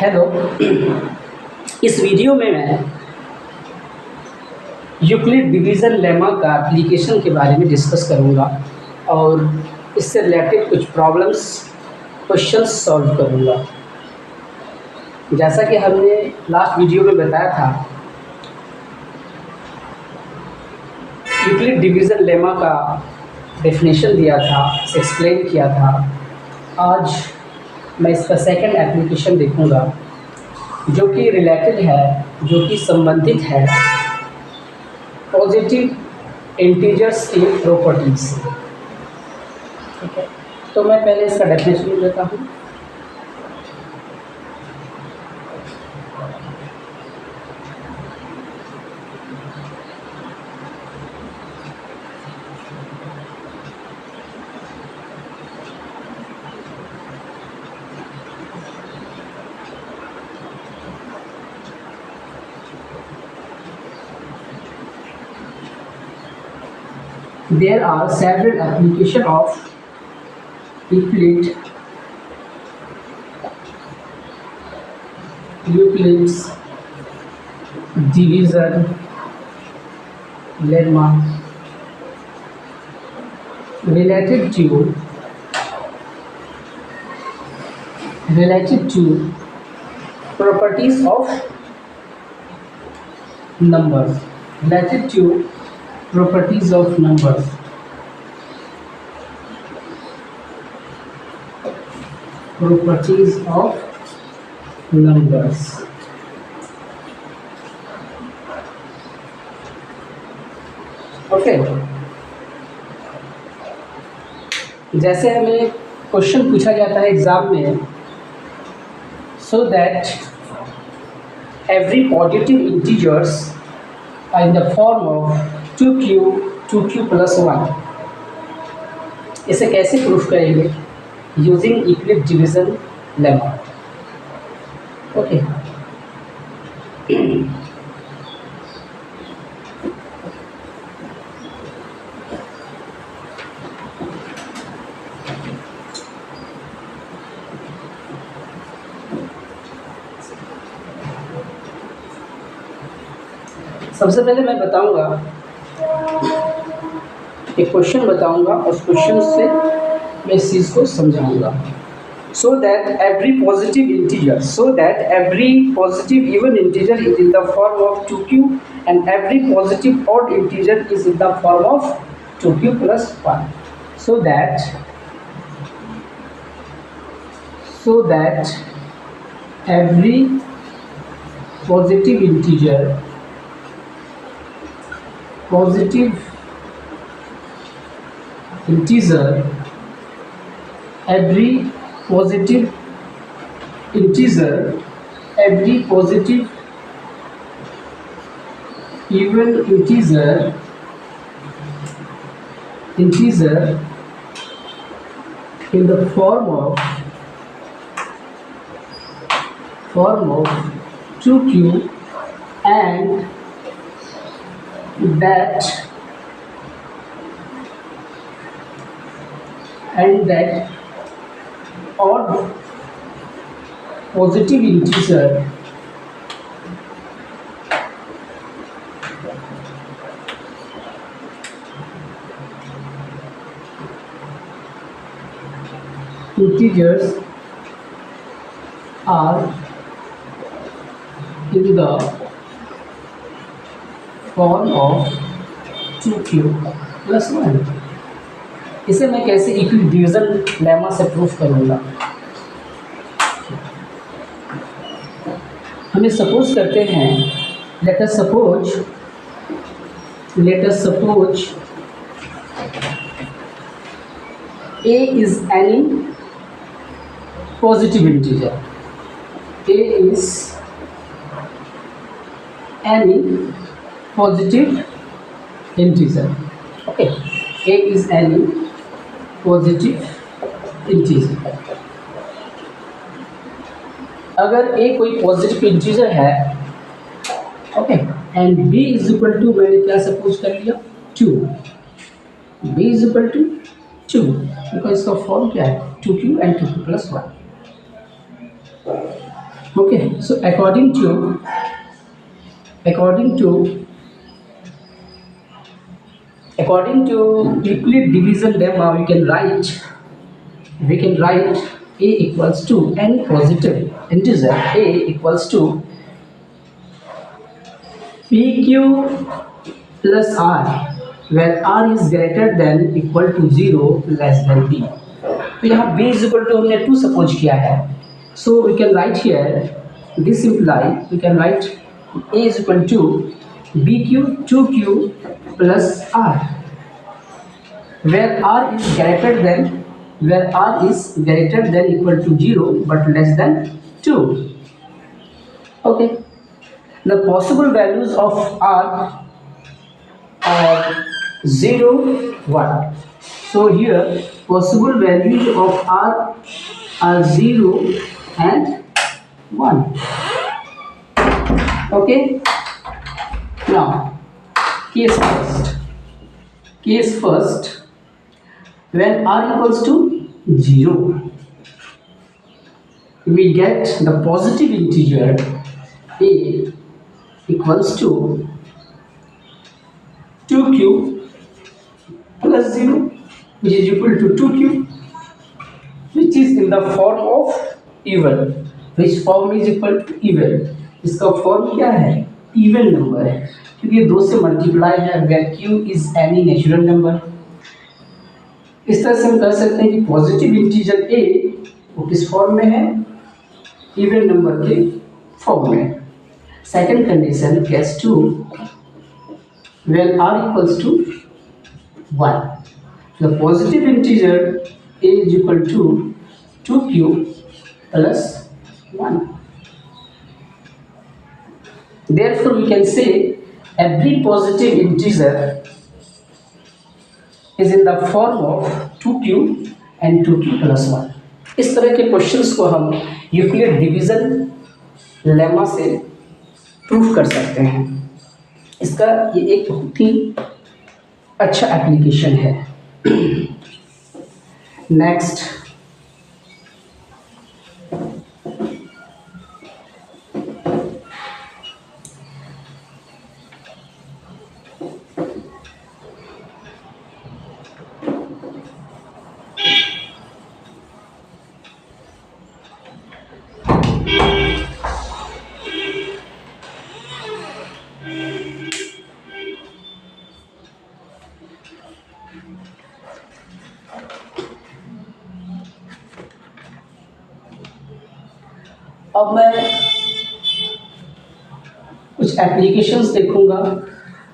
Hello. इस video में मैं यूक्लिड डिवीज़न लेमा का एप्लीकेशन के बारे में डिस्कस करूँगा और इससे रिलेटेड कुछ प्रॉब्लम्स क्वेश्चंस सॉल्व करूँगा। जैसा कि हमने लास्ट वीडियो में बताया था, यूक्लिड डिवीज़न लेमा का डेफिनेशन दिया था, इसे एक्सप्लेन किया था। आज मैं इसका सेकंड एप्लीकेशन देखूँगा जो कि रिलेटेड है, जो कि संबंधित है पॉजिटिव इंटीजर्स की प्रॉपर्टीज से। ठीक है, तो मैं पहले इसका डेफिनेशन देता हूँ। There are several applications of Euclid's division lemma related to properties of numbers. Related to properties of numbers. Properties of numbers. Okay, जैसे हमें क्वेश्चन पूछा जाता है एग्जाम में, so that every positive integers are in the form of 2q plus 1. इसे कैसे proof करेंगे? Using Euclid division lemma. Okay, सबसे पहले मैं बताऊंगा, एक क्वेश्चन बताऊंगा, उस क्वेश्चन से मैं इस चीज़ को समझाऊंगा। So that every positive even integer is in the form of 2q and every positive odd integer is in the form of 2q plus 1. So that every positive integer every positive even integer in the form of 2q and that odd positive integer integers are in the form of 2q plus 1. इसे मैं कैसे Euclid division lemma से proof करूँगा? हमें suppose करते हैं, let us suppose a is any positive integer. A is any positive integer. Okay, a is any positive integer. अगर a कोई पॉजिटिव इंटीजर है, okay, and b is equal to, मैंने क्या सपोज कर लिया, 2. b is equal to 2 because इसका form क्या है, 2q and 2q plus 1. Okay, so according to Euclid division lemma, we can write a equals to any positive integer a equals to pq plus r, where r is greater than equal to 0 less than b. तो यहाँ b is equal to हमने 2 suppose किया है, so we can write here this imply we can write a is equal to bq 2q plus r, where r is greater than equal to 0 but less than 2. Okay, the possible values of r are 0 1. So here possible values of r are 0 and 1. Okay, now case first, when r equals to 0, we get the positive integer a equals to 2q plus 0, which is equal to 2q, which is in the form of even. Which form is equal to even? इसका form क्या है? Even number है, क्योंकि ये 2 से multiply है, where q is any natural number. इस तरह से हम कह सकते हैं कि पॉजिटिव इंटीजर a वो किस फॉर्म में है? इवन नंबर के फॉर्म में. Second condition case 2, when r equals to 1, the positive integer a is equal to 2q plus 1. Therefore we can say every positive integer is in the form of 2q and 2q plus 1. इस तरह के questions को हम Euclid division lemma से proof कर सकते हैं. इसका ये एक बहुत ही अच्छा एप्लीकेशन है. नेक्स्ट, अब मैं कुछ एप्लीकेशंस देखूंगा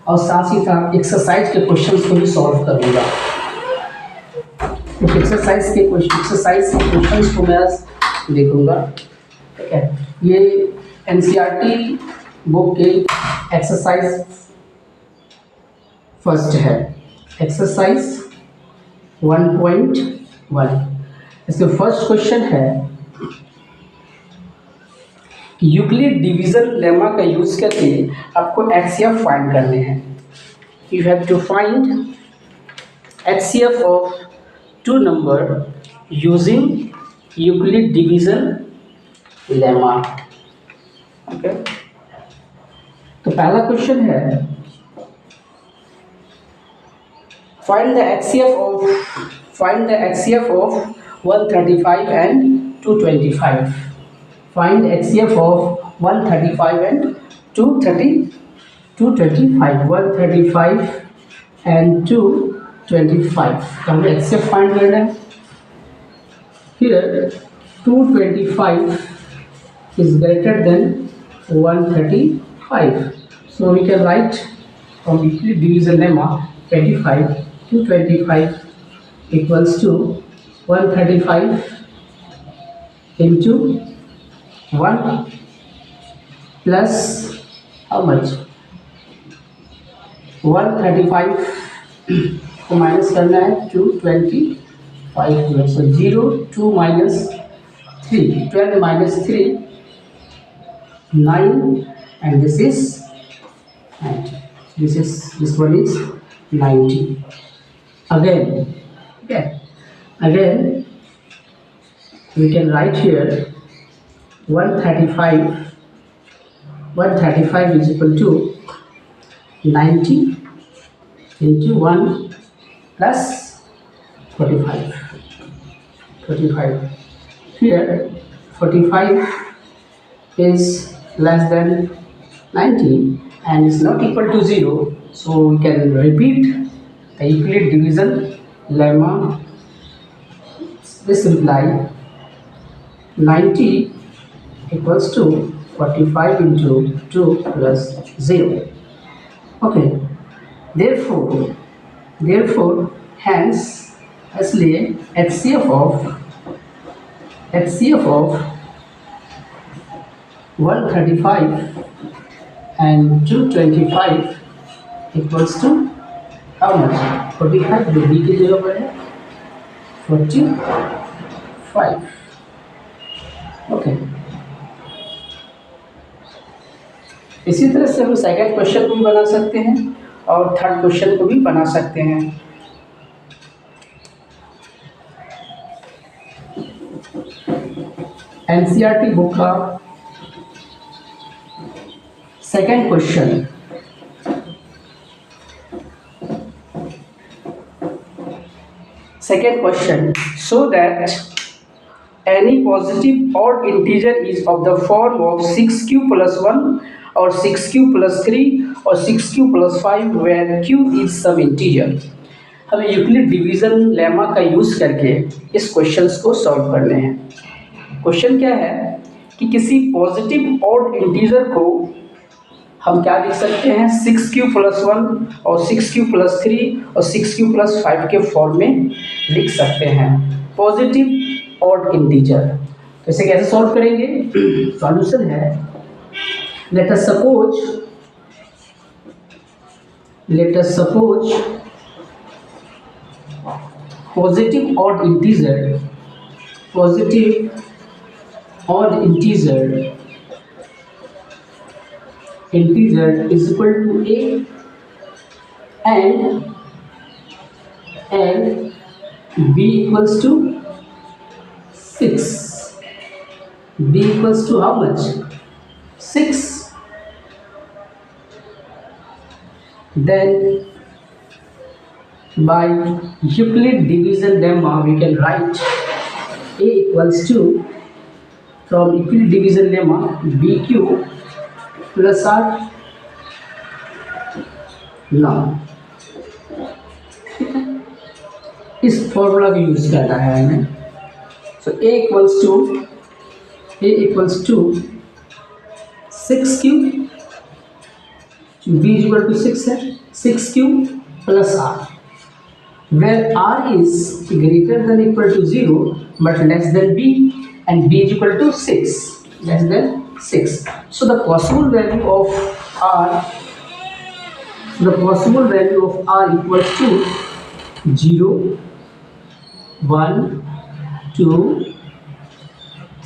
और साथ ही साथ एक्सरसाइज के क्वेश्चंस को भी सॉल्व करूंगा. कुछ एक्सरसाइज के क्वेश्चंस को मैं देखूंगा. ठीक है, ये एनसीईआरटी बुक के एक्सरसाइज फर्स्ट है, एक्सरसाइज 1.1. इसके फर्स्ट क्वेश्चन है यूक्लिड डिवीजन लेमा का यूज करके आपको एचसीएफ फाइंड करने हैं. You have to find HCF of 2 number using Euclid division lemma. Okay, तो पहला क्वेश्चन है find the HCF of 135 and 225. Find HCF of 135 and 225. 135 and 225. हमें HCF find करना है. Here 225 is greater than 135. So we can write from Euclid division lemma 225 equals to 135 into 1 plus how much? 135 को minus करना है 225 में. So 0 2 minus 3 12 minus 3 9 and this is 90. This one is 90. Again, okay, again we can write here 135 is equal to 90 into 1 plus 45. Here 45 is less than 90 and is not equal to 0, so we can repeat the Euclid division lemma. This imply 90 equals to 45 into 2 plus 0. Okay, therefore hence इसलिए HCF of 135 and 225 equals to how much? 45 जो B की जगह पर है 45. Okay, इसी तरह से हम सेकंड क्वेश्चन को भी बना सकते हैं और थर्ड क्वेश्चन को भी बना सकते हैं. एनसीईआरटी बुक का second question. Second question, so that any positive odd integer is of the form of 6q plus 1 or 6q plus 3 or 6q plus 5 where q is some integer. हमें Euclid division lemma का use करके इस questions को solve करने हैं. Question क्या है कि किसी पॉजिटिव ऑड इंटीजर को हम क्या लिख सकते हैं 6q प्लस 1 और 6q प्लस 3 और 6q प्लस 5 के फॉर्म में लिख सकते हैं पॉजिटिव ऑड इंटीजर. तो इसे कैसे सॉल्व करेंगे? सॉल्यूशन है, let us suppose positive odd integer is equal to a and b equals to 6. b equals to how much? 6. Then by Euclid division lemma we can write a equals to, from Euclid division lemma, bq plus R. Now इस formula का use करना है हमें. So a equals to 6q, b is equal to 6 है, 6q plus r, where r is greater than equal to 0 but less than b and b is equal to 6, less than 6. So the possible value of r equals to 0, 1, 2,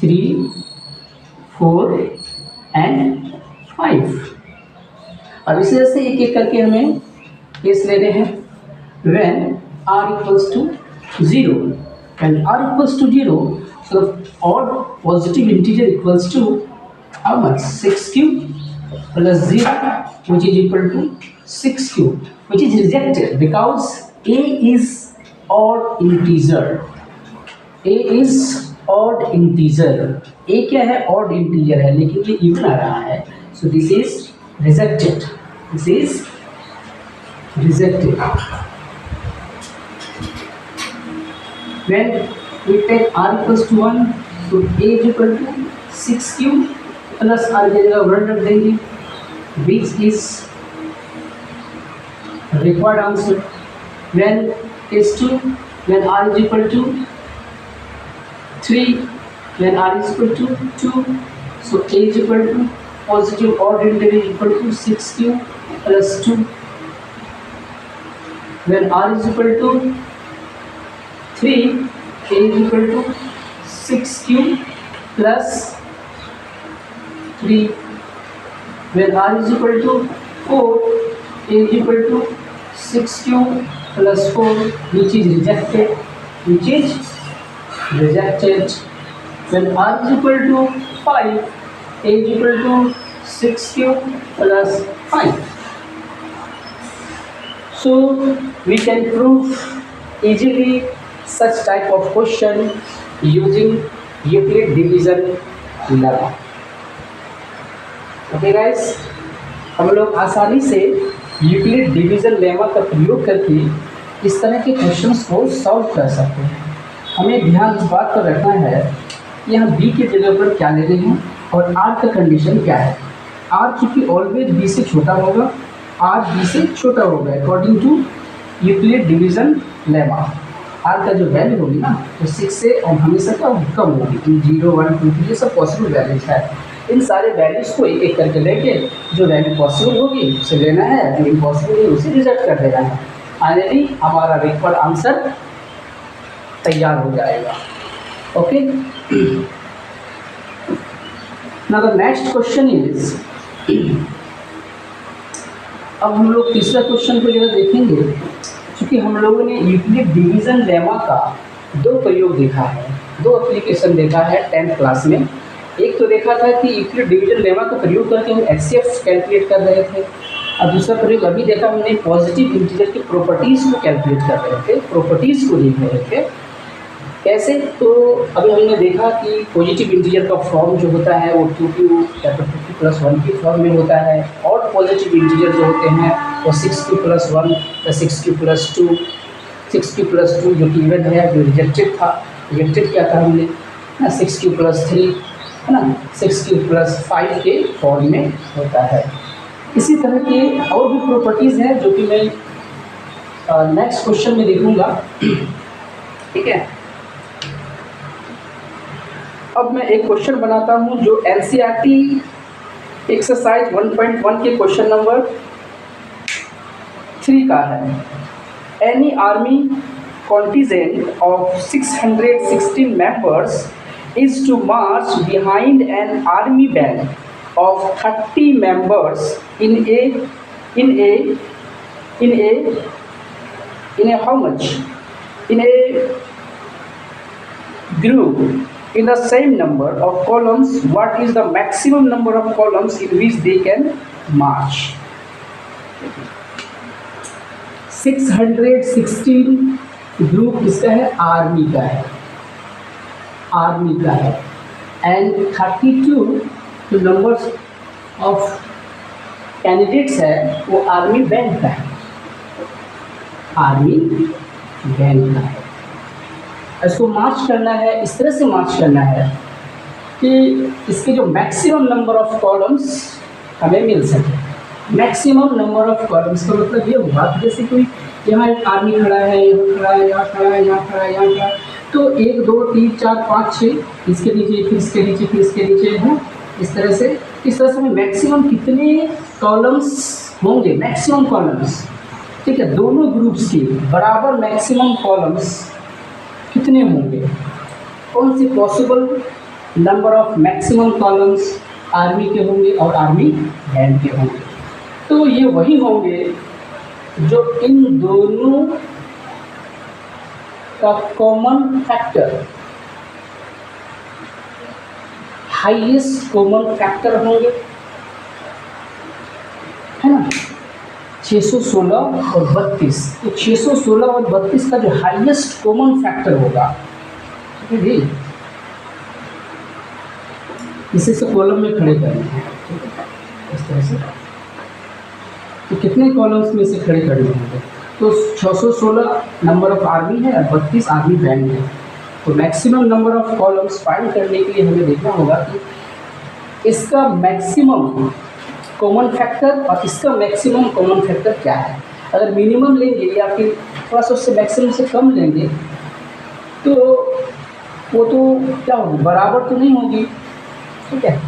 3, 4 and 5. अब इस तरह से एक एक करके हमें case लेने हैं. when r equals to 0, so odd positive integer equals to how much? 6q plus 0, which is equal to 6q, which is rejected because a is odd integer. a क्या है? odd integer है, लेकिन ये even आ रहा है, so this is rejected. When we take r equals to 1, so a is equal to 6q plus r की जगह 1 रख देंगे, which is required answer. When r is equal to 3, when r is equal to 2, so a is equal to positive odd integer is equal to 6q plus 2. When r is equal to 3, a is equal to 6q plus 3. When r is equal to 4, a is equal to 6q plus 4, which is rejected. When r is equal to 5, a is equal to 6 cube plus 5. So we can prove easily such type of question using Euclid division lemma. Okay guys, हम लोग आसानी से Euclid division lemma का प्रयोग करके इस तरह के क्वेश्चंस को सॉल्व कर सकते हैं। हमें ध्यान इस बात पर रखना है कि यहाँ बी के जगह पर क्या ले रहे हैं और आर का कंडीशन क्या है। आर चूँकि ऑलवेज बी से छोटा होगा, आर बी से छोटा होगा according to Euclid division lemma. R का जो वैल्यू होगी ना तो 6 से और हमेशा क्या कम होगी, 0 1 2 3 ये सब पॉसिबल वैल्यूज है। इन सारे वैल्यूज़ को एक एक करके लेके जो वैल्यू पॉसिबल होगी उसे लेना है, जो इम्पॉसिबल है उसे रिजेक्ट कर देना है। फाइनली हमारा रिक्वायर्ड आंसर तैयार हो जाएगा। Okay, now the next question is, अब हम लोग तीसरा क्वेश्चन को जरा देखेंगे। क्योंकि हम लोगों ने यूक्लिड डिवीजन लेमा का दो प्रयोग देखा है, दो एप्लीकेशन देखा है 10th क्लास में। एक तो देखा था कि यूक्लिड डिवीजन लेमा का प्रयोग करके हम एचसीएफ कैलकुलेट कर रहे थे, और दूसरा प्रयोग अभी देखा हमने पॉजिटिव इंटीजर की प्रॉपर्टीज़ को कैलकुलेट कर रहे थे, प्रॉपर्टीज़ को देख रहे थे कैसे। तो अभी हमने देखा कि पॉजिटिव इंटीजर का फॉर्म जो होता है वो 2q + 1 की फॉर्म में होता है, और पॉजिटिव इंटीजर जो होते हैं वो 6q + 1 या 6q + 2, 6q + 2 जो कि इवन है, जो रिजेक्टेड था, रिजेक्टेड किया था हमने ना, 6q + 3 है ना, 6q + 5 के फॉर्म में होता है। इसी तरह के और भी प्रॉपर्टीज़ हैं जो कि मैं नेक्स्ट क्वेश्चन में देखूंगा। ठीक है, अब मैं एक क्वेश्चन बनाता हूं जो एनसीईआरटी एक्सरसाइज 1.1 के क्वेश्चन नंबर 3 का है। Any army contingent of 616 members is to march behind an army band of 30 members in a how much? In a group in the same number of columns. What is the maximum number of columns in which they can march? 616 group किसका है? Army का है, army का है। And 32 जो numbers of candidates है वो army band का है, आर्मी बैंड का है। इसको मार्च करना है, इस तरह से मार्च करना है कि इसके जो मैक्सिमम नंबर ऑफ कॉलम्स हमें मिल सके। मैक्सिमम नंबर ऑफ कॉलम्स का मतलब ये हुआ कि जैसे कोई यहाँ एक आर्मी खड़ा है, यहाँ खड़ा है, यहाँ खड़ा है, यहाँ खड़ा है, यहाँ खड़ा है, तो 1 2 3 4 5 6 इसके नीचे, फिर इसके नीचे, फिर इसके नीचे है, इस तरह से हमें मैक्सिमम कितने कॉलम्स होंगे, मैक्सिमम कॉलम्स। ठीक है, दोनों ग्रुप्स के बराबर मैक्सिमम कॉलम्स कितने होंगे, कौन सी possible number of maximum columns army के होंगे और आर्मी बैंड के होंगे। तो ये वही होंगे जो इन दोनों का common factor, highest common factor होंगे, है ना, 616 और 32। तो 616 और 32 का जो हाईएस्ट कॉमन फैक्टर होगा, ठीक है, इसे कॉलम में खड़े करना है इस तरह से। तो कितने कॉलम्स में से खड़े करने होंगे? तो 616 नंबर ऑफ आर्मी है और 32 आर्मी बैंड है। तो maximum number of columns find करने के लिए हमें देखना होगा कि इसका मैक्सिमम कॉमन फैक्टर और इसका मैक्सिमम कॉमन फैक्टर क्या है। अगर मिनिमम लेंगे या फिर थोड़ा सा उससे मैक्सिमम से कम लेंगे तो वो तो क्या होगी, बराबर तो नहीं होगी। ठीक है,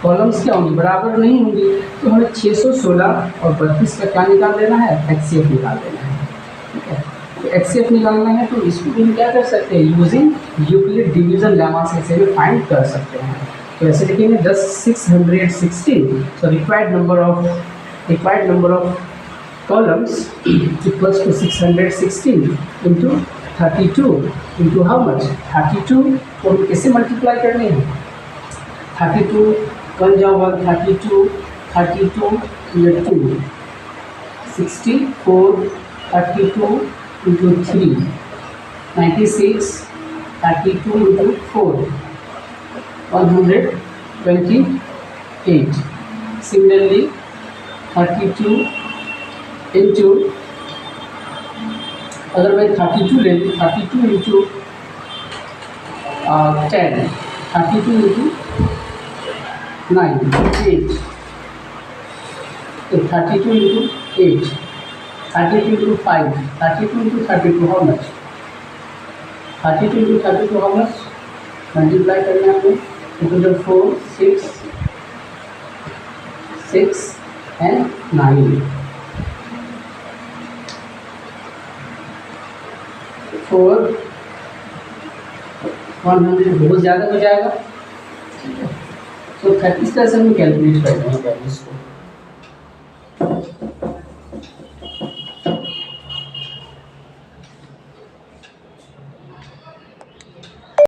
कॉलम्स क्या होंगी, बराबर नहीं होंगी। तो हमें 616 और 32 का क्या निकाल लेना है, एचसीएफ निकाल लेना है। ठीक है, तो एचसीएफ निकालना है तो इसको हम क्या कर सकते हैं, यूजिंग यूक्लिड डिवीजन लेमा से इसे भी फाइंड कर सकते हैं। तो ऐसे लिखेंगे 616, so required number of columns equals to 616 into 32 into how much, 32 को कैसे मल्टीप्लाई करने हैं, 32 वन जाओ 1 32 32 ये 2 64 32 into 3 96 32 into 4 128 similarly 32 into अगर मैं 32 ले लूँ 32 into 10 32 into 9 8 तो 32 into 8 32 into 5 32 into 32 how much 32 into 32 how much multiply करना है हमें तो 4 6 6 and 9 4 100 बहुत ज़्यादा हो जाएगा तो इस तरह से हम कैलकुलेट करते हैं वैल्यूज़ को।